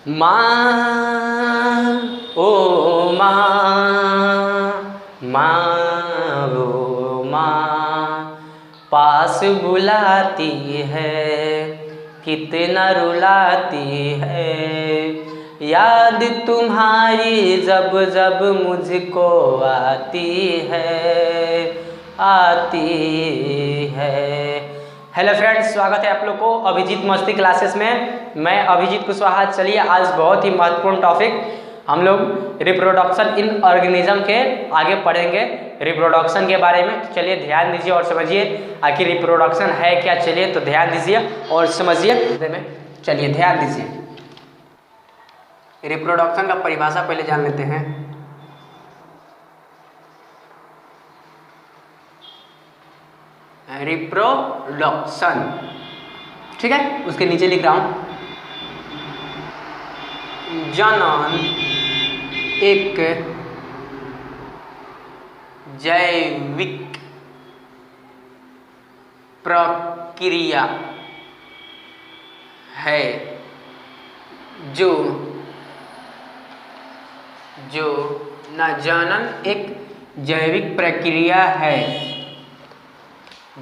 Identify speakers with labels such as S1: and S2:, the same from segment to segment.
S1: माँ ओ माँ ओ माँ, पास बुलाती है कितना रुलाती है, याद तुम्हारी जब जब मुझको आती है। हेलो फ्रेंड्स, स्वागत है आप लोग को अभिजीत मस्ती क्लासेस में। मैं अभिजीत कुशवाहा। चलिए आज बहुत ही महत्वपूर्ण टॉपिक हम लोग रिप्रोडक्शन इन ऑर्गेनिज्म के आगे पढ़ेंगे, रिप्रोडक्शन के बारे में। चलिए ध्यान दीजिए और समझिए आखिर रिप्रोडक्शन है क्या। चलिए तो ध्यान दीजिए और समझिए। चलिए ध्यान दीजिए, रिप्रोडक्शन का परिभाषा पहले जान लेते हैं। रिप्रोडक्शन, ठीक है, उसके नीचे लिख रहा हूं, जनन एक जैविक प्रक्रिया है जो जनन एक जैविक प्रक्रिया है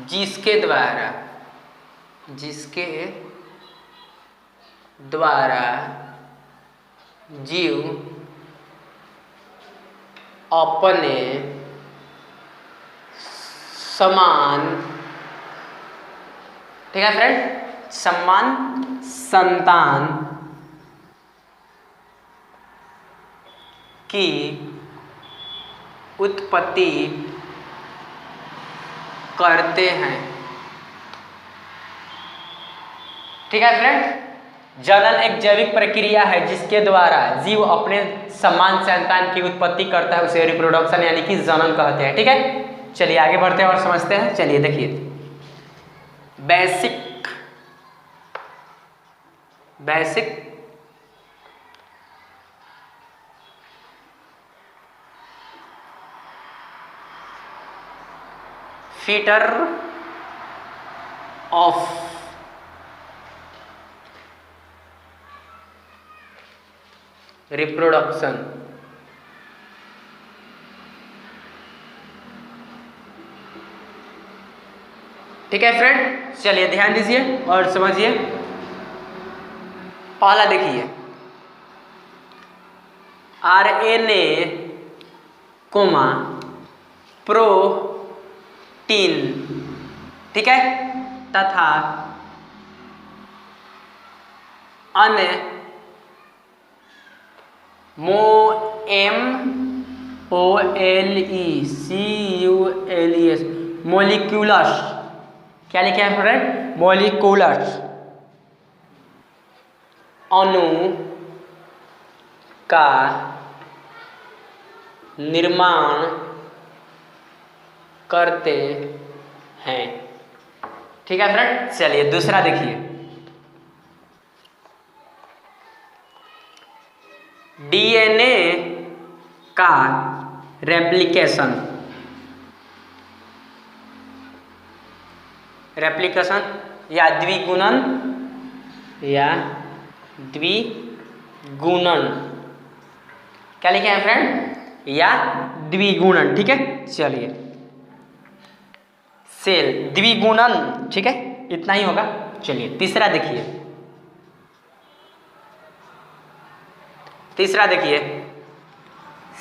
S1: जिसके द्वारा जीव अपने समान, ठीक है फ्रेंड, समान संतान की उत्पत्ति करते हैं। ठीक है फ्रेंड, जनन एक जैविक प्रक्रिया है जिसके द्वारा जीव अपने समान संतान की उत्पत्ति करता है, उसे रिप्रोडक्शन यानी कि जनन कहते हैं। ठीक है, चलिए आगे बढ़ते हैं और समझते हैं। चलिए देखिए, बेसिक फीचर ऑफ रिप्रोडक्शन। ठीक है फ्रेंड, चलिए ध्यान दीजिए और समझिए। पहला देखिए, आरएनए कोमा प्रोटीन, ठीक है, तथा अन्य मोलिक्यूलस, क्या लिखे हैं फ्रेंड, मोलिक्यूलस, अणु का निर्माण करते हैं। ठीक है फ्रेंड, चलिए दूसरा देखिए, डीएनए का रेप्लिकेशन या द्विगुणन, क्या लिखे हैं फ्रेंड, या द्विगुणन। ठीक है, चलिए सेल द्विगुणन, ठीक है, इतना ही होगा। चलिए तीसरा देखिए,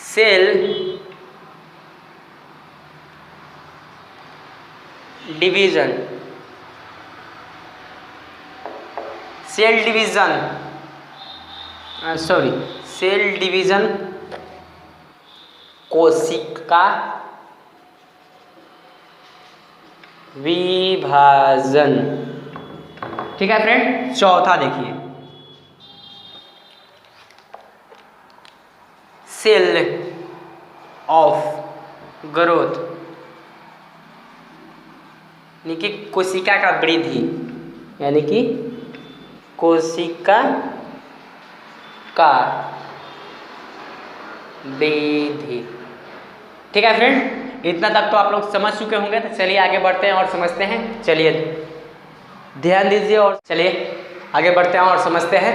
S1: सेल डिवीजन, सेल डिवीजन कोशिका विभाजन। ठीक है फ्रेंड, चौथा देखिए, सेल ऑफ ग्रोथ, यानी कि कोशिका का वृद्धि, यानी कि कोशिका का वृद्धि। ठीक है फ्रेंड, इतना तक तो आप लोग समझ चुके होंगे। तो चलिए आगे बढ़ते हैं और समझते हैं। चलिए ध्यान दीजिए और चलिए आगे बढ़ते हैं और समझते हैं।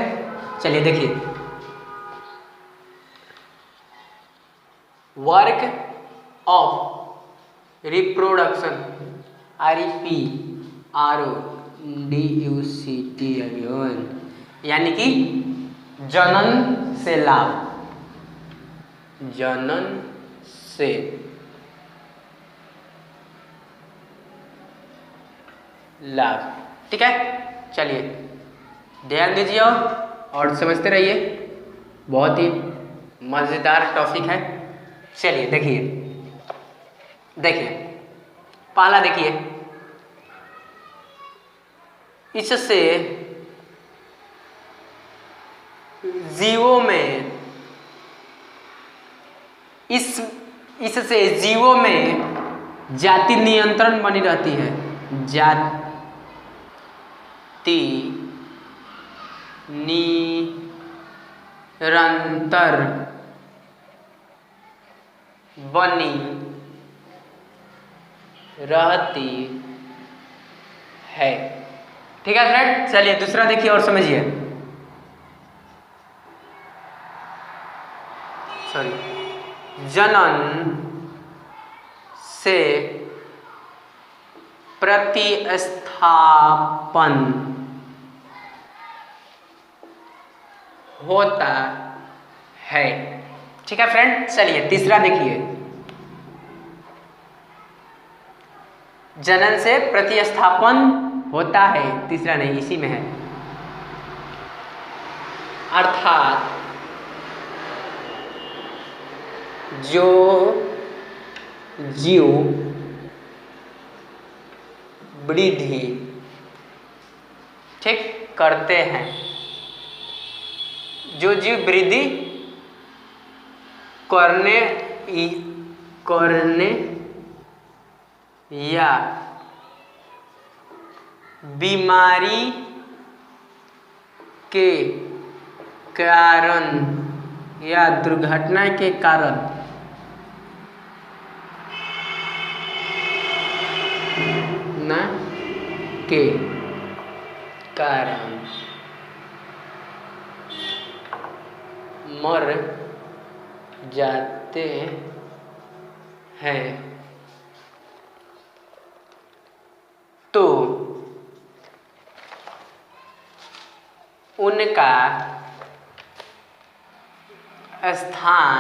S1: चलिए देखिए, वर्क ऑफ रिप्रोडक्शन, REPRODUCTION, यानी कि जनन से लाभ, जनन से लाभ। ठीक है, चलिए ध्यान दीजिए और समझते रहिए, बहुत ही मज़ेदार टॉपिक है। चलिए देखिए पहला देखिए, इससे जीवों में इससे जीवों में जाति नियंत्रण बनी रहती है, जाति निरंतर बनी रहती है। ठीक है फ्रेंड, चलिए दूसरा देखिए और समझिए। जनन से प्रतिस्थापन होता है। ठीक है फ्रेंड, चलिए तीसरा देखिए, जनन से प्रतिस्थापन होता है, तीसरा नहीं इसी में है, अर्थात जो जीव वृद्धि ठीक करते हैं, जो जीव वृद्धि करने या बीमारी के कारण या दुर्घटना के कारण मर जाते हैं, तो उनका स्थान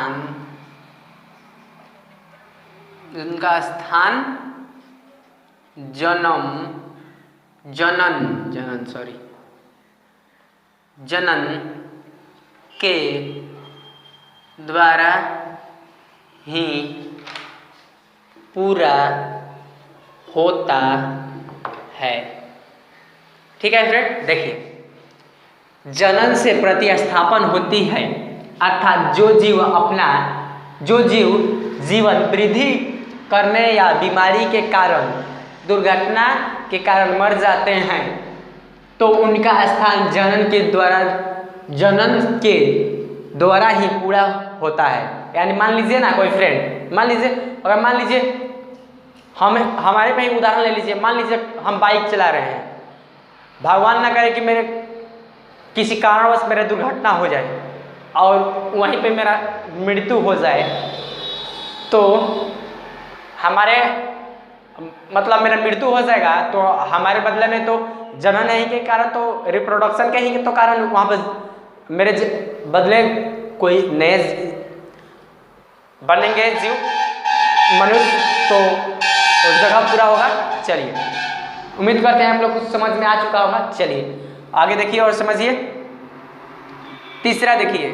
S1: जनन के द्वारा ही पूरा होता है। ठीक है फ्रेंड, देखिए जनन से प्रतिस्थापन होती है, अर्थात जो जीव जीवन वृद्धि करने या बीमारी के कारण, दुर्घटना के कारण मर जाते हैं, तो उनका स्थान जनन के द्वारा ही पूरा होता है। यानी मान लीजिए ना कोई फ्रेंड, मान लीजिए हमारे पे ही उदाहरण ले लीजिए, मान लीजिए हम बाइक चला रहे हैं, भगवान ना करे कि मेरे किसी कारणवश मेरा दुर्घटना हो जाए और वहीं पे मेरा मृत्यु हो जाए, तो मेरा मृत्यु हो जाएगा, तो हमारे बदले में तो जनन ही के कारण, तो रिप्रोडक्शन के ही तो कारण वहाँ पर मेरे बदले कोई नए बनेंगे जीव मनुष्य, तो उस जगह पूरा होगा। चलिए उम्मीद करते हैं आप लोग कुछ समझ में आ चुका होगा। चलिए आगे देखिए और समझिए। तीसरा देखिए,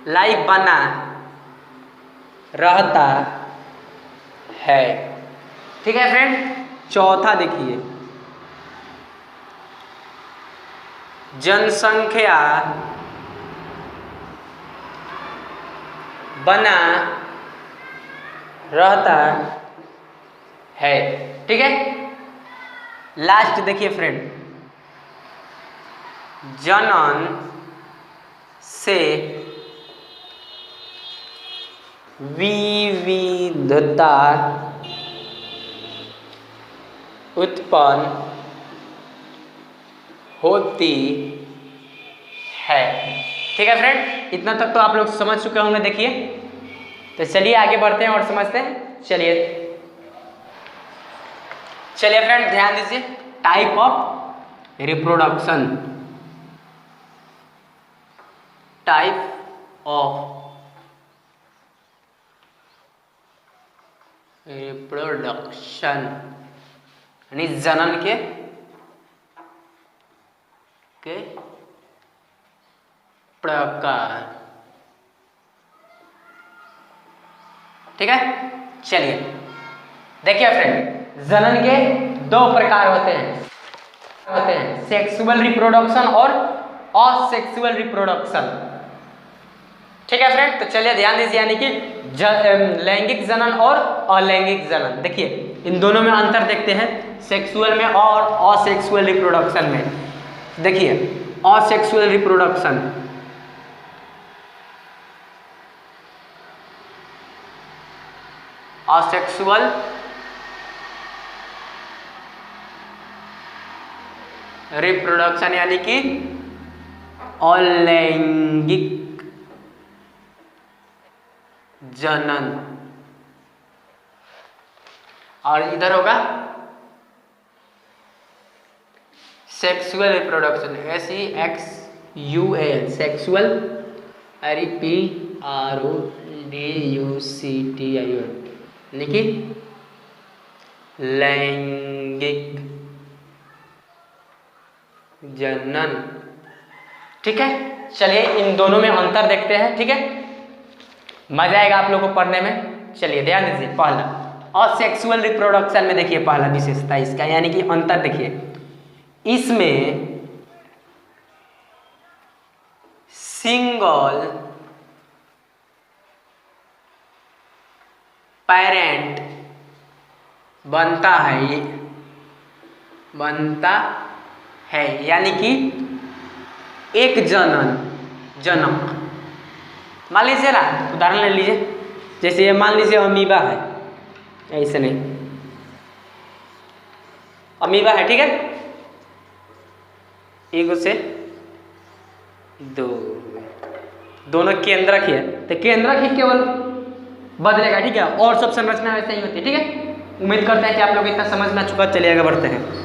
S1: लाइफ बना रहता है। ठीक है फ्रेंड, चौथा देखिए, जनसंख्या बना रहता है। ठीक है, लास्ट देखिए फ्रेंड, जनन से विविधता उत्पन्न होती है। ठीक है फ्रेंड, इतना तक तो आप लोग समझ चुके होंगे। देखिए तो चलिए आगे बढ़ते हैं और समझते हैं। चलिए फ्रेंड ध्यान दीजिए, type of reproduction, type of reproduction यानी जनन के प्रकार। ठीक है, चलिए देखिए फ्रेंड, जनन के दो प्रकार होते हैं सेक्सुअल रिप्रोडक्शन और असेक्सुअल रिप्रोडक्शन। ठीक है फ्रेंड, तो चलिए ध्यान दीजिए, यानी कि लैंगिक जनन और अलैंगिक जनन। देखिए इन दोनों में अंतर देखते हैं, सेक्सुअल में और असेक्सुअल रिप्रोडक्शन में। देखिए असेक्सुअल रिप्रोडक्शन, असेक्सुअल रिप्रोडक्शन यानी कि अलैंगिक जनन, और इधर होगा sexual reproduction, SEXUAL sexual, REPRODUCTION यानी कि लैंगिक जनन। ठीक है, चलिए इन दोनों में अंतर देखते हैं। ठीक है, मजा आएगा आप लोगों को पढ़ने में। चलिए ध्यान दीजिए, पहला असेक्सुअल रिप्रोडक्शन में देखिए पहला विशेषता इसका, यानी कि अंतर देखिए, इसमें सिंगल पेरेंट बनता है, यानी कि एक जनक। मान लीजिए ना, उदाहरण ले लीजिए, जैसे ये मान लीजिए अमीबा है, ऐसे नहीं, अमीबा है। ठीक है, एक से दो, दोनों केंद्रक ही है, तो केंद्रक ही केवल बदलेगा। ठीक है, और सब संरचना वैसे ही होती है। ठीक है, उम्मीद करते हैं कि आप लोग इतना समझ में आ चुका। चलिए आगे बढ़ते हैं।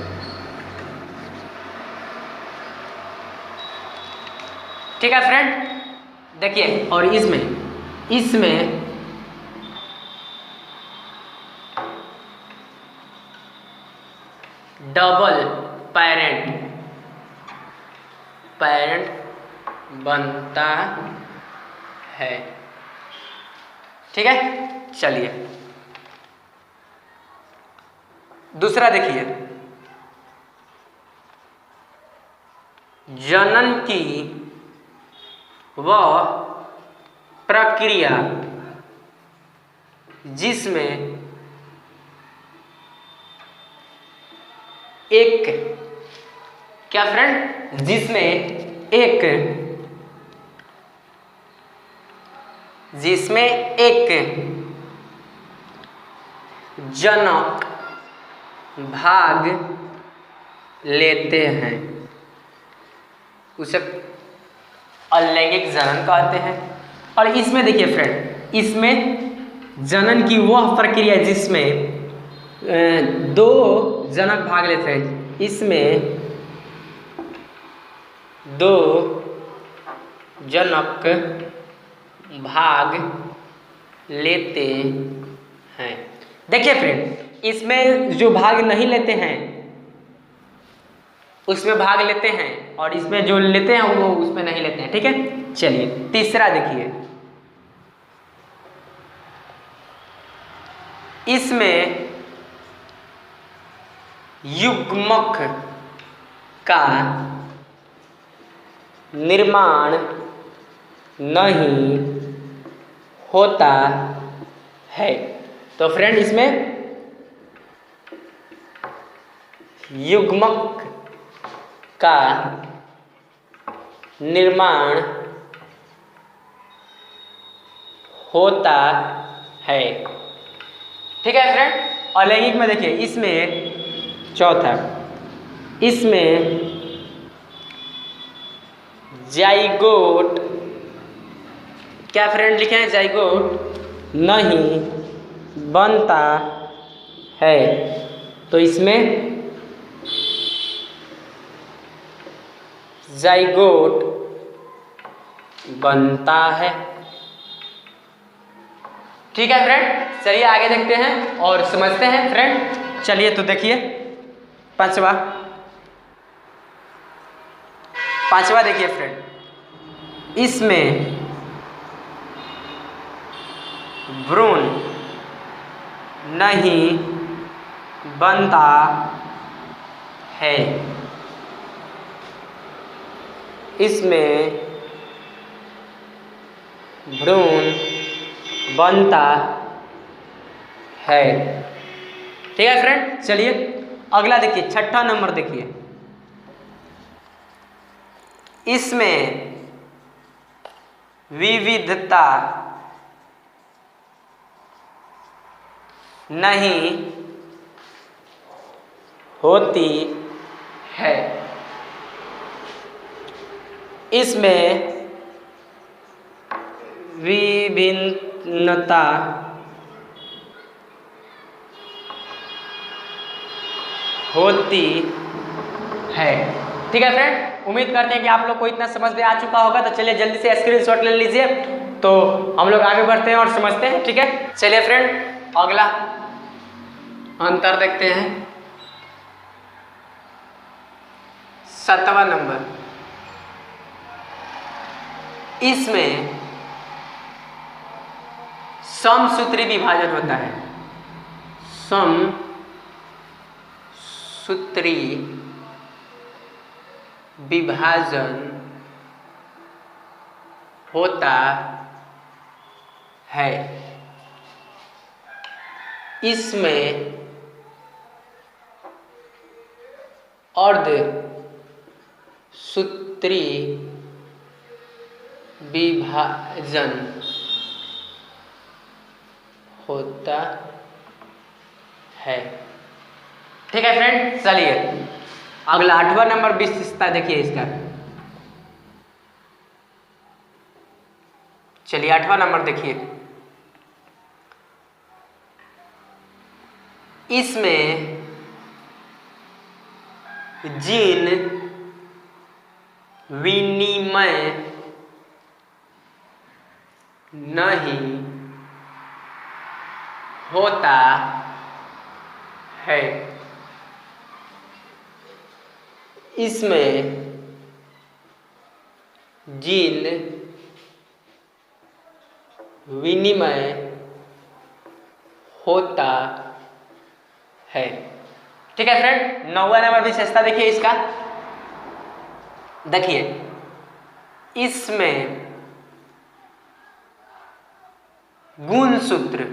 S1: ठीक है फ्रेंड, देखिए, और इसमें डबल पेरेंट बनता है। ठीक है, चलिए दूसरा देखिए, जनन की वह प्रक्रिया जिसमें एक, क्या फ्रेंड, जिसमें एक जनक भाग लेते हैं, उसे अलैंगिक जनन कहते हैं। और इसमें देखिए फ्रेंड, इसमें जनन की वह प्रक्रिया जिसमें दो जनक भाग लेते हैं, इसमें दो जनक भाग लेते हैं। देखिए फ्रेंड, इसमें जो भाग नहीं लेते हैं उसमें भाग लेते हैं, और इसमें जो लेते हैं वो उसमें नहीं लेते हैं। ठीक है, चलिए तीसरा देखिए, इसमें युग्मक का निर्माण नहीं होता है। तो फ्रेंड, इसमें युग्मक का निर्माण होता है। ठीक है फ्रेंड, अलैंगिक में देखिए, इसमें चौथा, इसमें जाइगोट, क्या फ्रेंड लिखे हैं, जाइगोट नहीं बनता है। तो इसमें जाइगोट बनता है। ठीक है फ्रेंड, चलिए आगे देखते हैं और समझते हैं फ्रेंड। चलिए तो देखिए पांचवा देखिए फ्रेंड, इसमें भ्रूण नहीं बनता है। इसमें भ्रूण बनता है। ठीक है फ्रेंड, चलिए अगला देखिए, छठा नंबर देखिए, इसमें विविधता नहीं होती है। इसमें विभिन्नता होती है। ठीक है फ्रेंड, उम्मीद करते हैं कि आप लोग को इतना समझ में आ चुका होगा। तो चलिए जल्दी से स्क्रीनशॉट ले लीजिए, तो हम लोग आगे बढ़ते हैं और समझते हैं। ठीक है, चलिए फ्रेंड अगला अंतर देखते हैं। 7वां नंबर, इसमें समसूत्री विभाजन होता है। समसूत्री विभाजन होता है। इसमें अर्धसूत्री विभाजन होता है। ठीक है फ्रेंड, चलिए अगला 8वां नंबर विशेषता देखिए इसका। चलिए 8वां नंबर देखिए, इसमें जीन विनिमय नहीं होता है। इसमें जीन विनिमय होता है। ठीक है फ्रेंड, 9वां नंबर विशेषता देखिए इसका। देखिए इसमें गुणसूत्र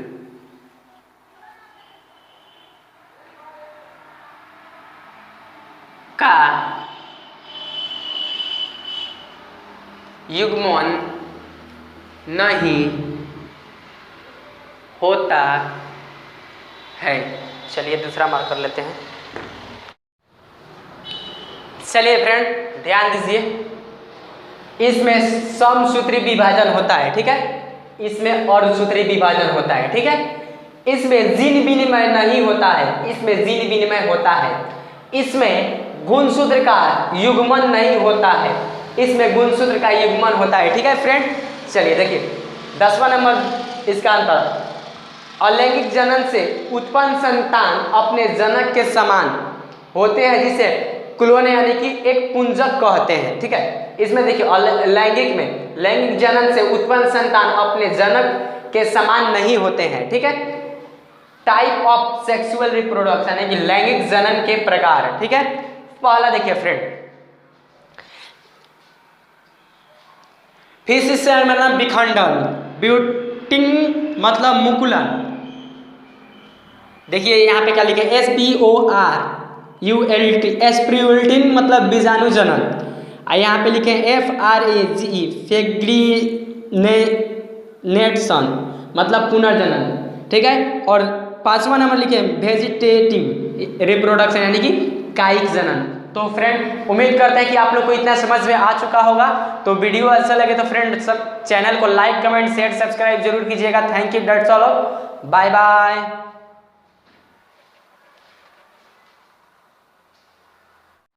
S1: का युग्मन नहीं होता है। चलिए दूसरा मार्क कर लेते हैं। चलिए फ्रेंड ध्यान दीजिए, इसमें समसूत्री विभाजन होता है। ठीक है, इसमें अर्धसूत्री विभाजन होता है। ठीक है, इसमें जीन विनिमय नहीं होता है, इसमें जीन विनिमय होता है। इसमें गुणसूत्र का युग्मन नहीं होता है, इसमें गुणसूत्र का युग्मन होता है। ठीक है फ्रेंड, चलिए देखिए 10वां नंबर इसका अंतर, अलैंगिक जनन से उत्पन्न संतान अपने जनक के समान होते हैं, जिसे क्लोन यानी कि एक पुंजक कहते हैं। ठीक है, इसमें देखिए लैंगिक में लैंगिक जनन से उत्पन्न संतान अपने जनक के समान नहीं होते हैं। ठीक है, टाइप ऑफ सेक्सुअल रिप्रोडक्शन है कि लैंगिक जनन के प्रकार। ठीक है, पहला देखिए फ्रेंड, फिशियल मतलब विखंडन, ब्यूटिंग मतलब मुकुलन। देखिए यहाँ पे क्या लिखे, SPORULT, एस्प्रियुल्टिन मतलब बीजाणु जनन। यहाँ पे लिखे FRAGE, फेग्रीनेशन मतलब पुनर्जनन। ठीक है, और 5वां नंबर लिखे वेजिटेटिव रिप्रोडक्शन यानी कि कायिक जनन। तो फ्रेंड उम्मीद करते हैं कि आप लोग को इतना समझ में आ चुका होगा। तो वीडियो अच्छा लगे तो फ्रेंड सब चैनल को लाइक कमेंट शेयर सब्सक्राइब जरूर कीजिएगा। Thank you, that's all, bye bye.